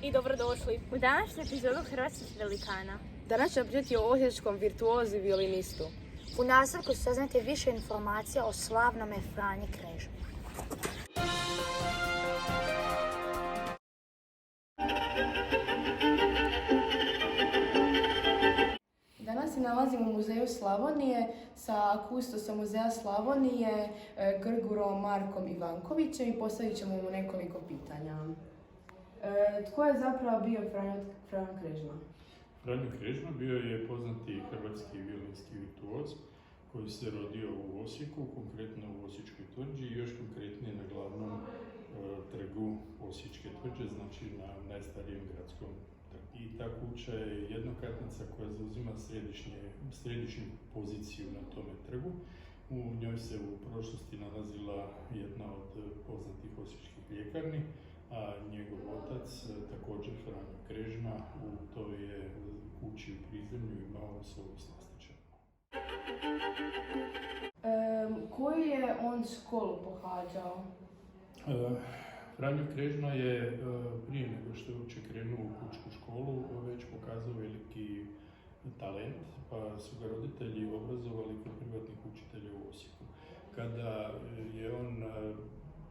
i dobrodošli u današnju epizodu Hrvatskih velikana. Danas ćemo pričati o osječkom virtuozu i violinistu. U nastavku saznajte više informacija o slavnome Franji Krežmi. Danas se nalazimo u Muzeju Slavonije sa kustosom Muzeja Slavonije, Grgurom Markom Ivankovićem i postavit ćemo mu nekoliko pitanja. Tko je zapravo bio Franjo Krežma? Franjo Krežma bio je poznati hrvatski violinski virtuoz koji se rodio u Osijeku, konkretno u Osječkoj tvrđi i još konkretnije na glavnom trgu Osječke tvrđe, znači na najstarijem gradskom trgu. I ta kuća je jednokatnica koja zauzima središnju poziciju na tome trgu. U njoj se u prošlosti nalazila jedna od poznatih osječkih ljekarni, a njegov otac, također Franjo Krežma, u toj je kući u prizemlju imao svoju slastičarnu. Koju je on školu pohađao? Franjo Krežma je prije nego što je uopće krenuo u kućku školu već pokazao veliki talent, pa su ga roditelji obrazovali kod privatnih učitelja u Osijeku. Kada je on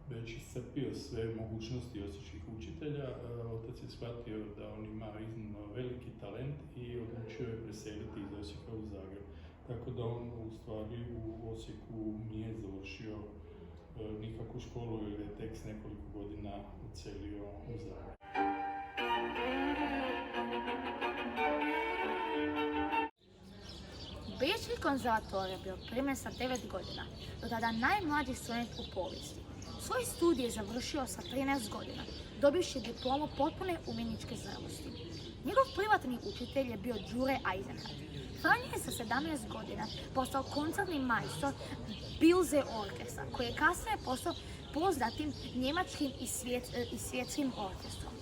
već iscrpio sve mogućnosti osječkih učitelja, otac je shvatio da on ima iznimno veliki talent i odlučio je preseliti iz Osijeka u Zagreb. Tako da on u stvari u Osijeku nije završio nikakvu školu jer je tek s nekoliko godina odselio u Zagreb. Bečki konzervator je bio primjen sa 9 godina, do tada najmlađi student u povijesti. Svoj studij je završio sa 13 godina, dobivši diplomu potpune umjetničke zrelosti. Njegov privatni učitelj je bio Đure Eisenhardt. Franjo je sa 17 godina postao koncertni majstor Bilze orkestra, koji je kasnije postao poznatim njemačkim i svjetskim orkestrom.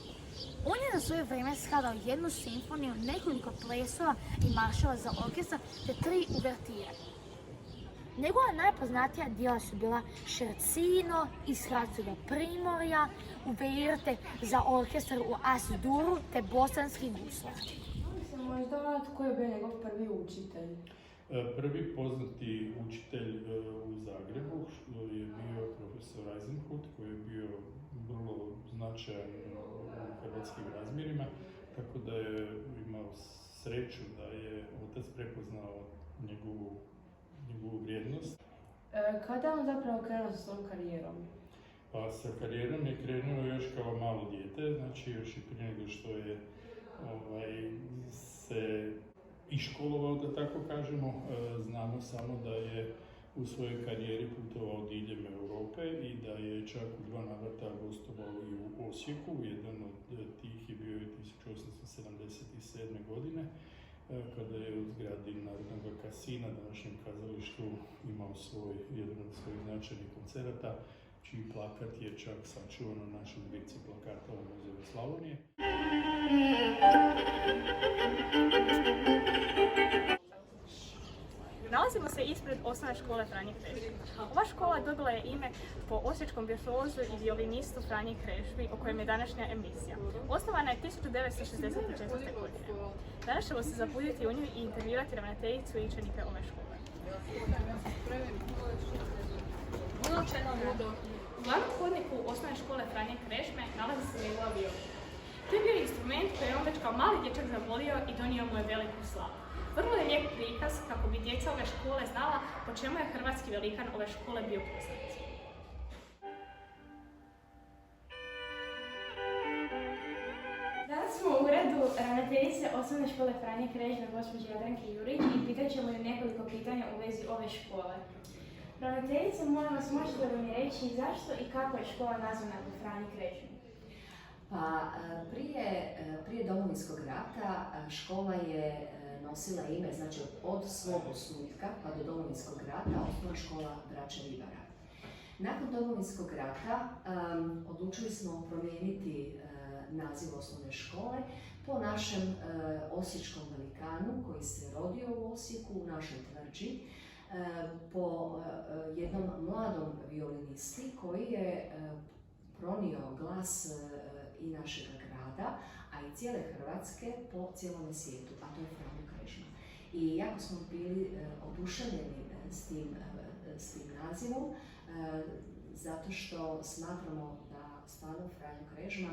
On je na svoje vrijeme skladao jednu simfoniju, nekoliko plesova i maršova za orkestar te 3 uvertire. Njegova najpoznatija djela su bila Scherzino iz Hrvatskoga primorja, uvertirte za orkestar u As-Duru te bosanski guslar. Možda tko je bio njegov prvi učitelj? Prvi poznati učitelj u Zagrebu je bio profesor Eisenhut, koji je bio vrlo značajan u hrvatskim razmjerima, tako da je imao sreću da je otac prepoznao njegovu vrijednost. Kada je on zapravo krenuo sa svojom karijerom? Pa sa karijerom je krenuo još kao malo dijete, znači još i prije nego što je se iškolovao, da tako kažemo. Znamo samo da je u svojoj karijeri putovao diljem Europe i da je čak u 2 navrata gostovao i u Osijeku. Jedan od tih je bio i 1877. godine, kada je u zgradi Narodnog kasina, današnjem kazalištu, imao jedan od svojih značajnih koncerata, čiji plakat je čak sačuvan u našoj zbirci plakata u Muzeju Slavonije. Nalazimo se ispred osnovne škole Franje Krežmi. Ova škola dobila je ime po osječkom virtuozu i violinistu Franji Krežmi, o kojem je današnja emisija. Osnovana je 1964. godine. Danas ćemo se zabuditi u nju i intervjuirati ravnateljicu i učenike ove škole. U glavnom hodniku osnovne škole Franje Krežme nalazi se njegova violina. To je bio instrument koji je on već kao mali dječak zavolio i donio mu je veliku slavu. Vrlo je lijep prikaz kako bi djeca ove škole znala po čemu je hrvatski velikan ove škole bio poznat. Danas smo u uredu ravnateljice osnovne škole Franje Krežme, gospođe Jadranke Jurić, i pitat ćemo ju nekoliko pitanja u vezi ove škole. Ravnateljice, molim vas, možete li mi reći zašto i kako je škola nazvana po Franji Krežmi? Pa prije Domovinskog rata škola je nosila ime, znači od svog osnutka pa do Domovinskog rata, osnovna škola Braće Ribara. Nakon Domovinskog rata odlučili smo promijeniti naziv osnovne škole po našem osječkom velikanu koji se rodio u Osijeku, u našoj tvrđi, po jednom mladom violinisti koji je pronio glas i našeg grada, a i cijele Hrvatske po cijelome svijetu, a to je Franjo Krežma. I jako smo bili oduševljeni s tim nazivom, zato što smatramo da stvarno Franjo Krežma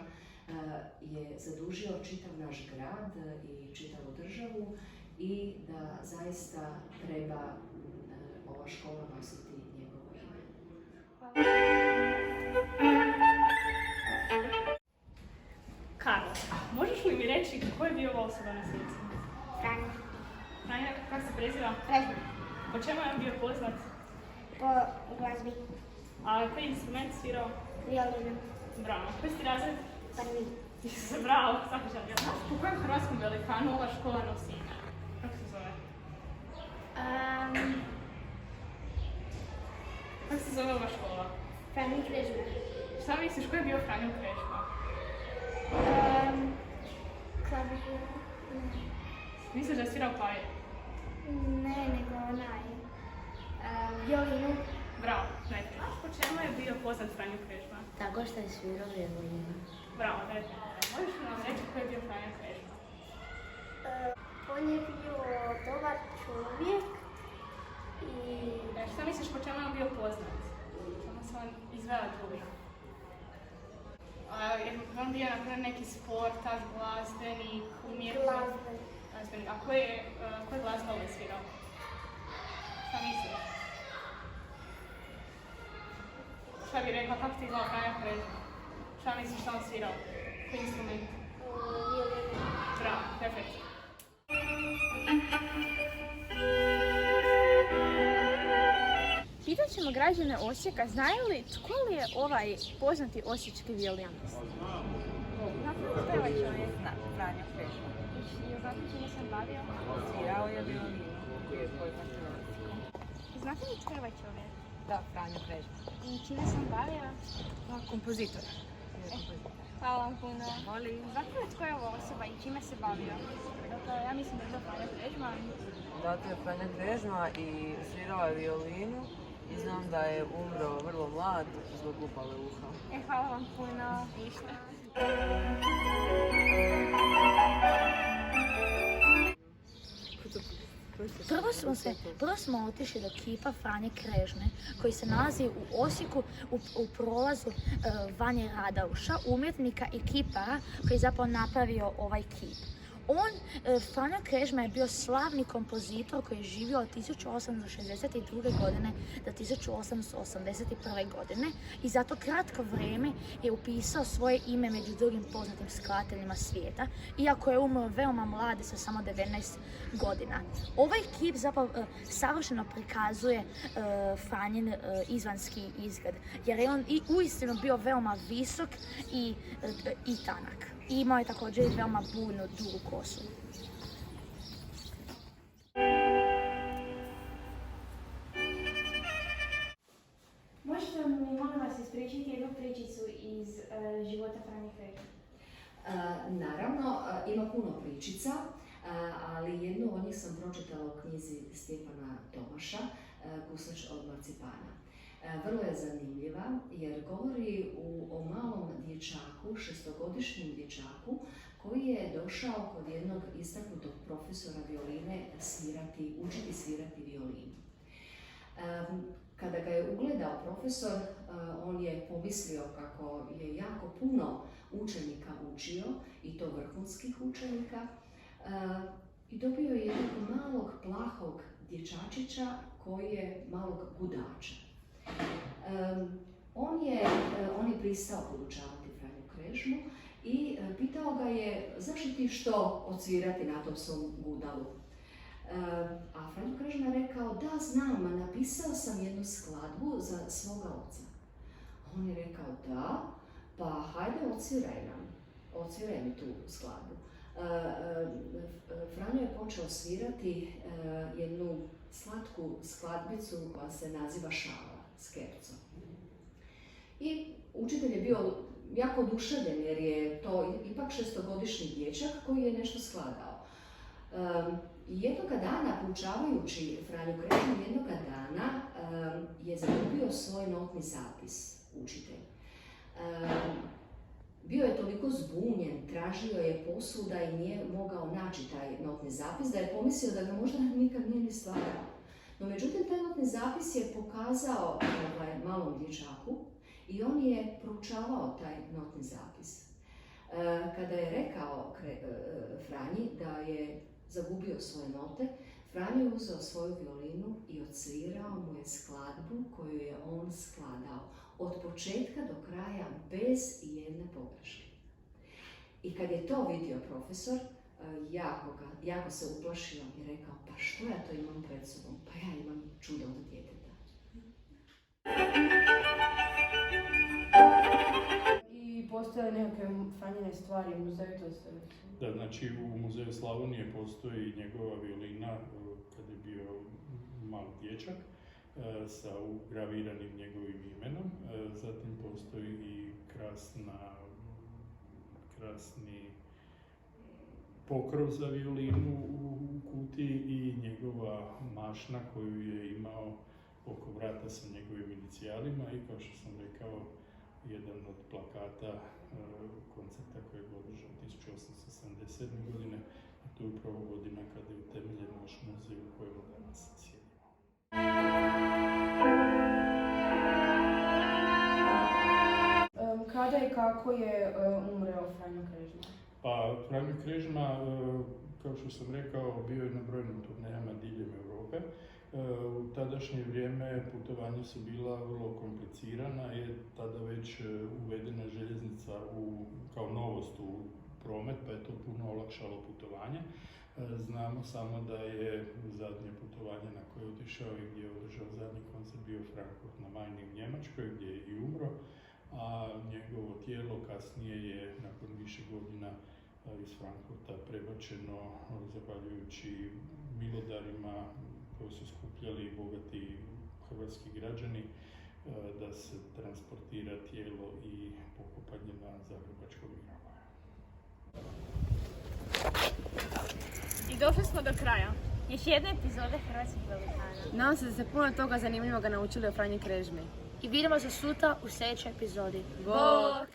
je zadužio čitav naš grad i čitavu državu i da zaista treba ova škola nositi njegovo ime. Karlo, možeš li mi reći ko je bio ova osoba na slici? Franjo. Franjo, kako se preziva? Krežma. Po čemu je on bio poznat? Po glazbi. A koji instrument svirao? Violinu. Bravo. Koji si ti razred? Prvi. Bravo, svaka čast. Jel znaš po kojem hrvatskom velikanu ova škola nosi ime? Kako se zove? Kako se zove ova škola? Franjo Krežma. Šta misliš, ko je bio Franjo Krežma? Klavir. Misliš da je svirao klaver? Ne, nego onaj. Violinu. Bravo, dajte. Znaš po čemu je bio poznat Franjo Krežma? Tako što je svirao violinu. Bravo, dajte. Možeš li nam reći ko je bio Franjo Krežma? On je bio dobar čovjek i Šta misliš po čemu je on bio poznat? Čemu se on izvela drugi? Je on bio na neki sportaš, glazbenik, umjetnik? Glazbenik. A koje glazbe je svirao? Šta misliš? Šta bi rekla, kako ti izgleda Franjo Krežma? Šta misliš šta on svirao? Koji instrument? violinu. Bravo, perfekt. Pitat ćemo građane Osijeka, znaju li tko li je ovaj poznati osječki violinist? Prva čovjek Franjo Krežma. I znate čime sam bavio? Svirao je violinu koji je poznat Hrvatskom. Znate li tko je ovaj čovjek? Da, Franjo Krežma. I čime sam bavio? Kompozitor. Hvala vam puno. Molim. Znate li tko je ova osoba i čime se bavio? Dakle, ja mislim da je to Franjo Krežma. Da, to je Franjo Krežma i svirao je violinu i znam da je umro vrlo mlad zbog upale uha. Hvala vam puno. Ništa. Prvo smo otišli do kipa Franje Krežme koji se nalazi u Osijeku u prolazu Vanje Radauša, umjetnika i kipara koji je zapravo napravio ovaj kip. Franjo Krežma je bio slavni kompozitor koji je živio od 1862. godine do 1881. godine i za to kratko vrijeme je upisao svoje ime među drugim poznatim skladateljima svijeta, iako je umro veoma mlad sa samo 19 godina. Ovaj kip zapravo savršeno prikazuje Franjin izvanjski izgled, jer je on i uistinu bio veoma visok i tanak. I imao je također i veoma bujnu, dugu kosu. Možete li mi, molim vas, ispričati jednu pričicu iz života Franje Krežme? Naravno, ima puno pričica, ali jednu od njih sam pročitala u knjizi Stjepana Tomaša, Gusač od marcipana. Vrlo je zanimljiva jer govori o malom dječaku, šestogodišnjem dječaku, koji je došao kod jednog istaknutog profesora violine učiti svirati violinu. Kada ga je ugledao profesor, on je pomislio kako je jako puno učenika učio, i to vrhunskih učenika, i dobio je jednog malog, plahog dječačića koji je malog gudača. On je pristao podučavati Franju Krežmu i pitao ga je zašto ti što odsvirati na tom svom gudalu. A Franjo Krežma je rekao da znam, napisao sam jednu skladbu za svoga oca. On je rekao da, pa hajde odsviraj mi tu skladbu. Franjo je počeo svirati jednu slatku skladbicu koja se naziva Šala, Scherzo. I učitelj je bio jako oduševljen jer je to ipak šestogodišnji dječak koji je nešto skladao. Jednoga dana, poučavajući Franju Krežmu, jednoga dana je zagubio svoj notni zapis učitelj. bio je toliko zbunjen, tražio je posvuda i nije mogao naći taj notni zapis, da je pomislio da ga možda nikad nije ni stvarao. No međutim, taj notni zapis je pokazao malom dječaku i on je proučavao taj notni zapis. Kada je rekao Franji da je zagubio svoje note, Franjo je uzeo svoju violinu i odsvirao mu je skladbu koju je on skladao od početka do kraja bez jedne pogreške. I kad je to vidio profesor, jako se uplašio i rekao, pa što ja to imam pred sobom? Pa ja imam čudo od djeteta. I postoje nekakve Franjine stvari u muzeju, to se... Da, znači u Muzeju Slavonije postoji njegova violina kad je bio mali dječak sa ugraviranim njegovim imenom. Zatim postoji i krasni pokrov za violinu u kutiji i njegova mašna koju je imao oko vrata sa njegovim inicijalima i kao što sam rekao, jedan od plakata koncerta koji je održan 1877. godine, a to je upravo godina kada je utemeljen naš muzej u kojem danas sjedimo. Kada i kako je umreo Franjo Krežma? Pa Franjo Krežma, kao što sam rekao, bio je na brojnim turnejama diljem Europe. U tadašnje vrijeme putovanja su bila vrlo komplicirana jer tada već uvedena željeznica kao novost u promet, pa je to puno olakšalo putovanje. Znamo samo da je zadnje putovanje na koje je otišao i gdje je održao zadnji koncert bio Frankfurt na Majni u Njemačkoj, gdje je i umro, a njegovo tijelo kasnije je nakon više godina iz Frankfurta prebačeno zahvaljujući milodarima koji su skupljali bogati hrvatski građani da se transportira tijelo i pokopanje na Zagrebačkom groblju. I došli smo do kraja. Još jedne epizode Hrvatskih velikana. Nadam se da ste puno toga zanimljivoga naučili o Franji Krežmi. I vidimo se sutra u sljedećoj epizodi. Bog!